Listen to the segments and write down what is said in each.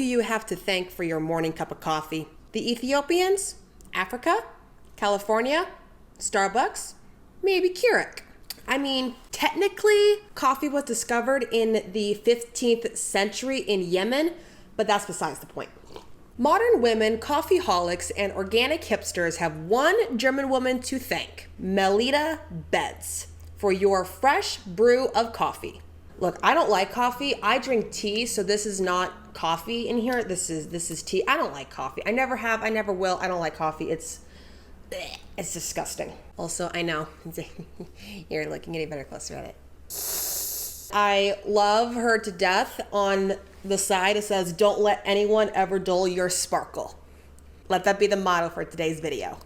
do you have to thank for your morning cup of coffee? The Ethiopians? Africa? California? Starbucks? Maybe Keurig. I mean, technically, coffee was discovered in the 15th century in Yemen, but that's besides the point. Modern women, coffeeholics, and organic hipsters have one German woman to thank, Melitta Bentz, for your fresh brew of coffee. Look, I don't like coffee. I drink tea, so this is not coffee in here. This is tea. I don't like coffee. I never have. I never will. I don't like coffee. It's disgusting. Also, I know. You're looking at it better closer at it. I love her to death. On the side, it says, "Don't let anyone ever dull your sparkle." Let that be the motto for today's video.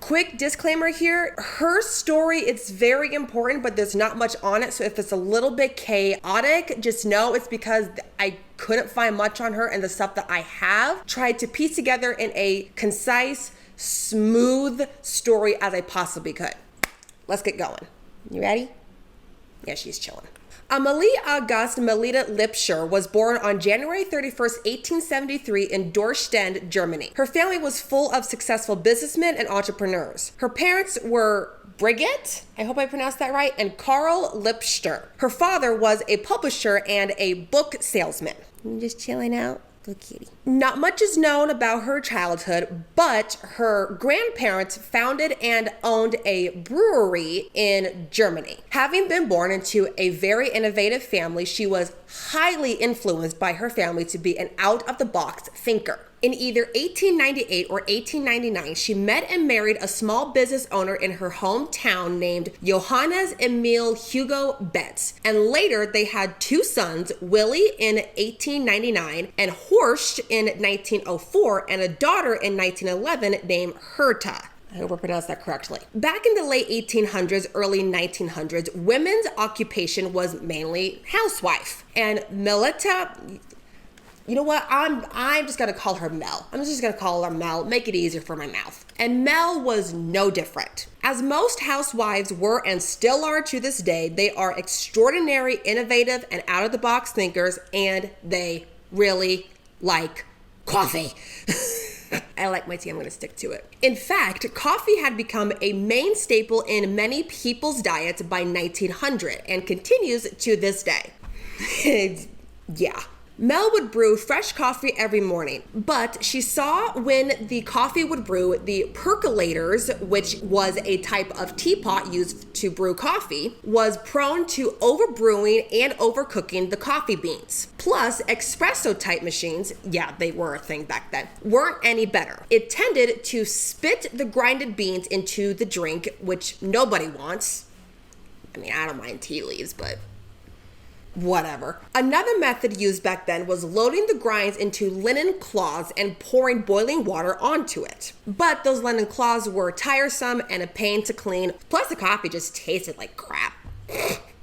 Quick disclaimer here, Herstory, it's very important, but there's not much on it. So if it's a little bit chaotic, just know it's because I couldn't find much on her, and the stuff that I have tried to piece together in a concise, smooth story as I possibly could. Let's get going. You ready? Yeah, she's chilling. Amalie Auguste Melita Lipscher was born on January 31st, 1873 in Dorsten, Germany. Her family was full of successful businessmen and entrepreneurs. Her parents were Brigitte, I hope I pronounced that right, and Karl Lipscher. Her father was a publisher and a book salesman. I'm just chilling out. Good kitty. Not much is known about her childhood, but her grandparents founded and owned a brewery in Germany. Having been born into a very innovative family, she was highly influenced by her family to be an out-of-the-box thinker. In either 1898 or 1899, she met and married a small business owner in her hometown named Johannes Emil Hugo Bentz. And later they had two sons, Willie in 1899 and Horst in 1904, and a daughter in 1911 named Herta. I hope I pronounced that correctly. Back in the late 1800s, early 1900s, women's occupation was mainly housewife. And Melita, you know what? I'm just gonna call her Mel. I'm just gonna call her Mel, make it easier for my mouth. And Mel was no different. As most housewives were and still are to this day, they are extraordinary, innovative, and out-of-the-box thinkers, and they really like coffee. I like my tea, I'm gonna stick to it. In fact, coffee had become a main staple in many people's diets by 1900 and continues to this day. Yeah. Mel would brew fresh coffee every morning, but she saw when the coffee would brew, the percolators, which was a type of teapot used to brew coffee, was prone to overbrewing and overcooking the coffee beans. Plus, espresso type machines, yeah, they were a thing back then, weren't any better. It tended to spit the grinded beans into the drink, which nobody wants. I mean, I don't mind tea leaves, but whatever. Another method used back then was loading the grinds into linen cloths and pouring boiling water onto it. But those linen cloths were tiresome and a pain to clean, plus the coffee just tasted like crap.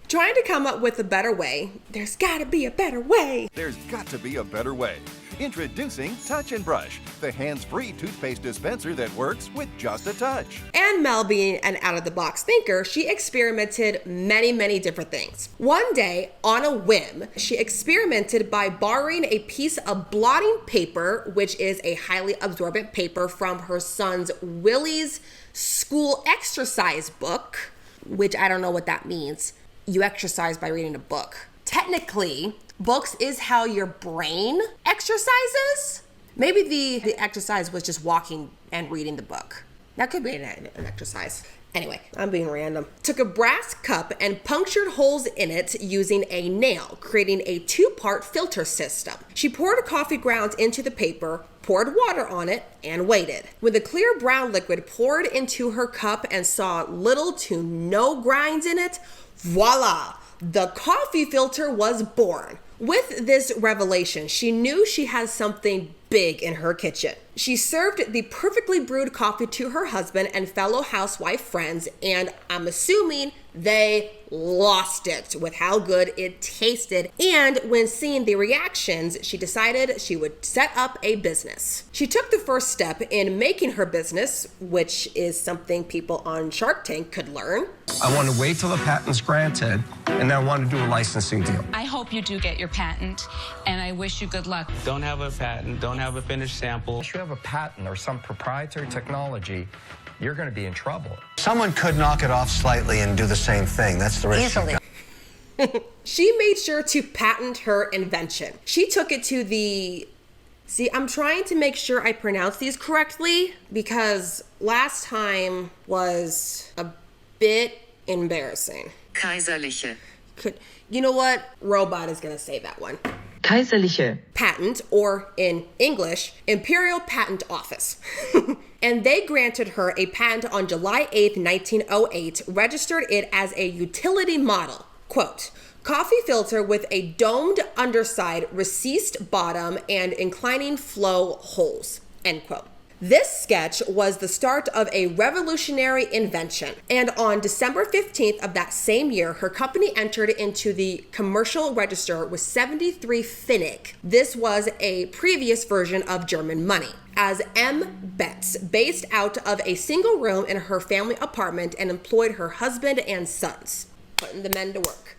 Trying to come up with a better way, there's gotta be a better way. There's got to be a better way. Introducing Touch and Brush, the hands-free toothpaste dispenser that works with just a touch. And Mel, being an out-of-the-box thinker, she experimented many different things. One day, on a whim, she experimented by borrowing a piece of blotting paper, which is a highly absorbent paper, from her son's Willie's school exercise book, which I don't know what that means. You exercise by reading a book. Technically, books is how your brain exercises. Maybe the exercise was just walking and reading the book. That could be an exercise. Anyway, I'm being random. Took a brass cup and punctured holes in it using a nail, creating a two-part filter system. She poured coffee grounds into the paper, poured water on it, and waited. When the clear brown liquid poured into her cup and saw little to no grinds in it, voila! The coffee filter was born. With this revelation, she knew she had something big in her kitchen. She served the perfectly brewed coffee to her husband and fellow housewife friends, and I'm assuming they lost it with how good it tasted. And when seeing the reactions, she decided she would set up a business. She took the first step in making her business, which is something people on Shark Tank could learn. I want to wait till the patent's granted, and then I want to do a licensing deal. I hope you do get your patent, and I wish you good luck. Don't have a patent, don't have a finished sample. If you have a patent or some proprietary technology, you're going to be in trouble. Someone could knock it off slightly and do the same thing. That's the risk. Easily. She made sure to patent her invention. She took it to the... See, I'm trying to make sure I pronounce these correctly because last time was a bit embarrassing. Kaiserliche. You know what? Robot is going to say that one. Kaiserliche. Patent, or in English, Imperial Patent Office. And they granted her a patent on July 8th, 1908, registered it as a utility model. Quote, coffee filter with a domed underside, recessed bottom, and inclining flow holes, end quote. This sketch was the start of a revolutionary invention, and on December 15th of that same year, her company entered into the commercial register with 73 pfennig. This was a previous version of German money, as M. Bentz, based out of a single room in her family apartment and employed her husband and sons, putting the men to work.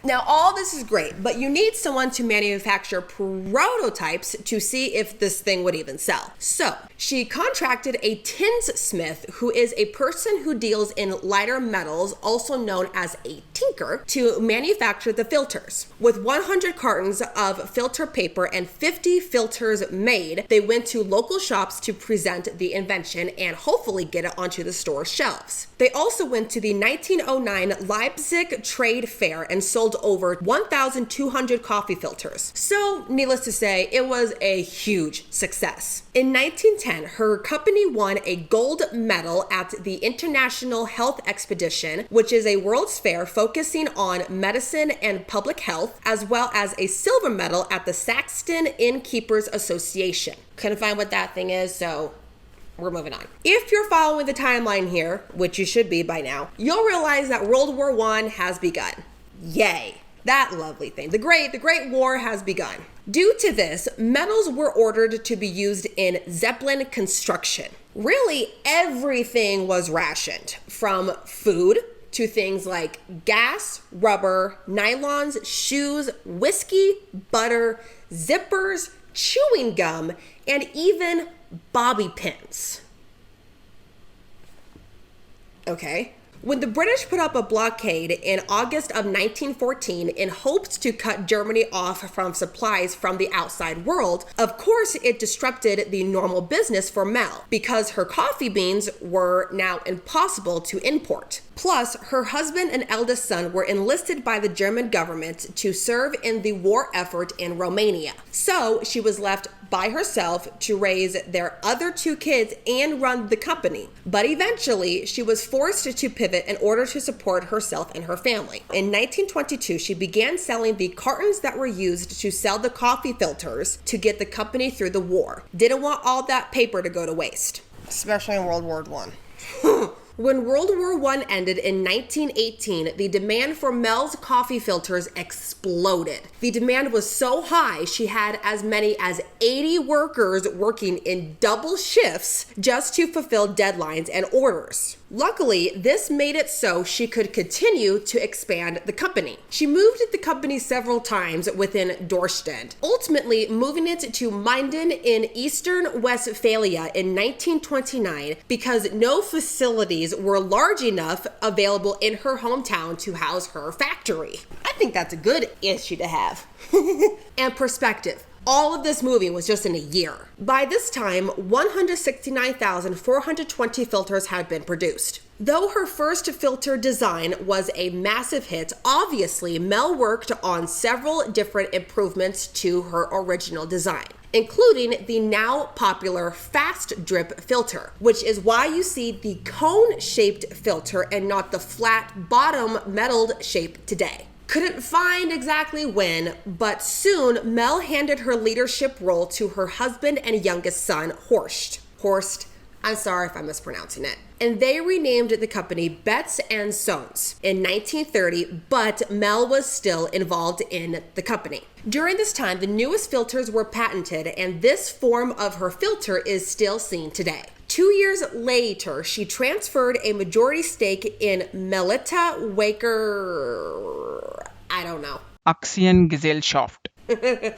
Now, all this is great, but you need someone to manufacture prototypes to see if this thing would even sell. So she contracted a tinsmith, who is a person who deals in lighter metals, also known as a tinker, to manufacture the filters. With 100 cartons of filter paper and 50 filters made, they went to local shops to present the invention and hopefully get it onto the store shelves. They also went to the 1909 Leipzig Trade Fair and sold over 1,200 coffee filters. So, needless to say, it was a huge success. In 1910, her company won a gold medal at the International Health Expedition, which is a world's fair focusing on medicine and public health, as well as a silver medal at the Saxton Innkeepers Association. Couldn't find what that thing is, so we're moving on. If you're following the timeline here, which you should be by now, you'll realize that World War I has begun. Yay. That lovely thing. The Great War has begun. Due to this, metals were ordered to be used in Zeppelin construction. Really, everything was rationed, from food to things like gas, rubber, nylons, shoes, whiskey, butter, zippers, chewing gum, and even bobby pins. Okay. When the British put up a blockade in August of 1914 in hopes to cut Germany off from supplies from the outside world, of course it disrupted the normal business for Mel, because her coffee beans were now impossible to import. Plus, her husband and eldest son were enlisted by the German government to serve in the war effort in Romania. So she was left by herself to raise their other two kids and run the company. But eventually, she was forced to pivot in order to support herself and her family. In 1922, she began selling the cartons that were used to sell the coffee filters to get the company through the war. Didn't want all that paper to go to waste. Especially in World War I. When World War I ended in 1918, the demand for Mel's coffee filters exploded. The demand was so high, she had as many as 80 workers working in double shifts just to fulfill deadlines and orders. Luckily, this made it so she could continue to expand the company. She moved the company several times within Dorsten, ultimately moving it to Minden in eastern Westphalia in 1929 because no facilities were large enough available in her hometown to house her factory. I think that's a good issue to have. And perspective. All of this moving was just in a year. By this time, 169,420 filters had been produced. Though her first filter design was a massive hit, obviously Mel worked on several different improvements to her original design, including the now popular fast drip filter, which is why you see the cone-shaped filter and not the flat bottom metalled shape today. Couldn't find exactly when, but soon Mel handed her leadership role to her husband and youngest son, Horst. I'm sorry if I'm mispronouncing it. And they renamed the company Bentz and Sons in 1930, but Mel was still involved in the company. During this time, the newest filters were patented, and this form of her filter is still seen today. 2 years later, she transferred a majority stake in Melitta Aktiengesellschaft.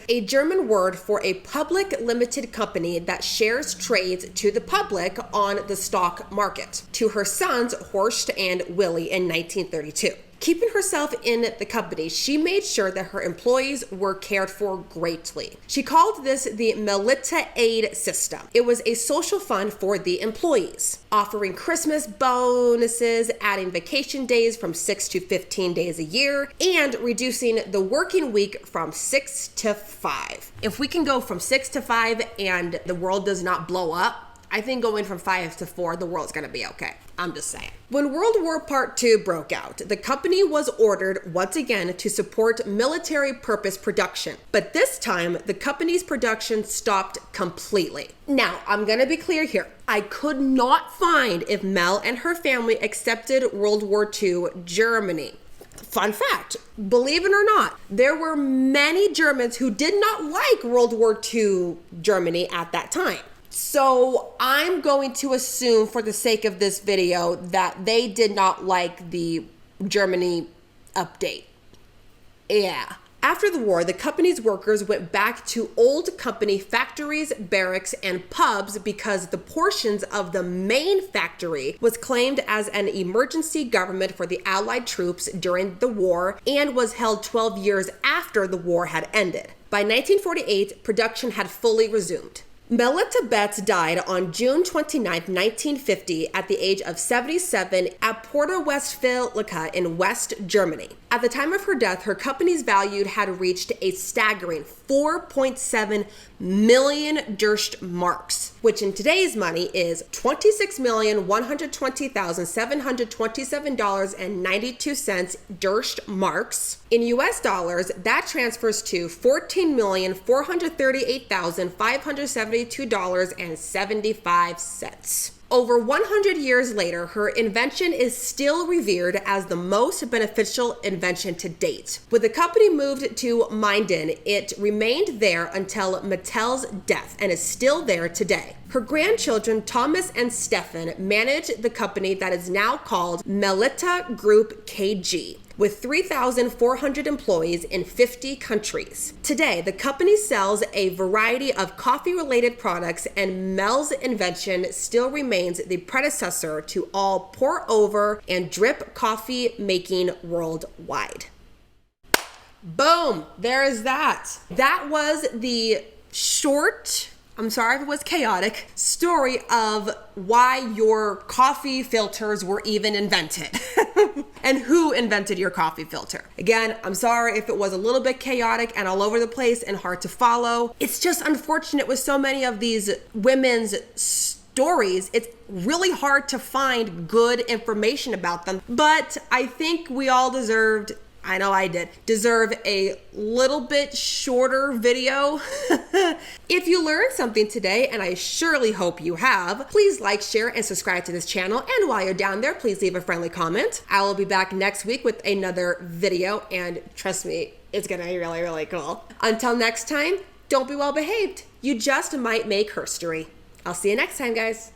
a German word for a public limited company that shares trades to the public on the stock market, to her sons Horst and Willy in 1932. Keeping herself in the company, she made sure that her employees were cared for greatly. She called this the Melita Aid System. It was a social fund for the employees, offering Christmas bonuses, adding vacation days from 6 to 15 days a year, and reducing the working week from 6 to 5. If we can go from 6 to 5 and the world does not blow up, I think going from 5 to 4, the world's gonna be okay. I'm just saying. When World War Part II broke out, the company was ordered once again to support military purpose production. But this time, the company's production stopped completely. Now, I'm gonna be clear here. I could not find if Mel and her family accepted World War II Germany. Fun fact, believe it or not, there were many Germans who did not like World War II Germany at that time. So I'm going to assume for the sake of this video that they did not like the Germany update. Yeah. After the war, the company's workers went back to old company factories, barracks, and pubs because the portions of the main factory was claimed as an emergency government for the Allied troops during the war and was held 12 years after the war had ended. By 1948, production had fully resumed. Melitta Bentz died on June 29, 1950, at the age of 77 at Porta Westfalica in West Germany. At the time of her death, her company's value had reached a staggering 4.7 million Marks, which in today's money is $26,120,727.92 Marks. In US dollars, that transfers to $14,438,572.75. Over 100 years later, her invention is still revered as the most beneficial invention to date. When the company moved to Minden, it remained there until Mattel's death and is still there today. Her grandchildren, Thomas and Stefan, manage the company that is now called Melita Group KG, with 3,400 employees in 50 countries. Today, the company sells a variety of coffee-related products, and Mel's invention still remains the predecessor to all pour-over and drip coffee making worldwide. Boom! There is that. That was the short, I'm sorry if it was chaotic, story of why your coffee filters were even invented and who invented your coffee filter. Again, I'm sorry if it was a little bit chaotic and all over the place and hard to follow. It's just unfortunate with so many of these women's stories, it's really hard to find good information about them. But I think we all deserved, I know I did, deserve a little bit shorter video. If you learned something today, and I surely hope you have, please like, share, and subscribe to this channel. And while you're down there, please leave a friendly comment. I will be back next week with another video, and trust me, it's gonna be really, really cool. Until next time, don't be well behaved. You just might make herstory. I'll see you next time, guys.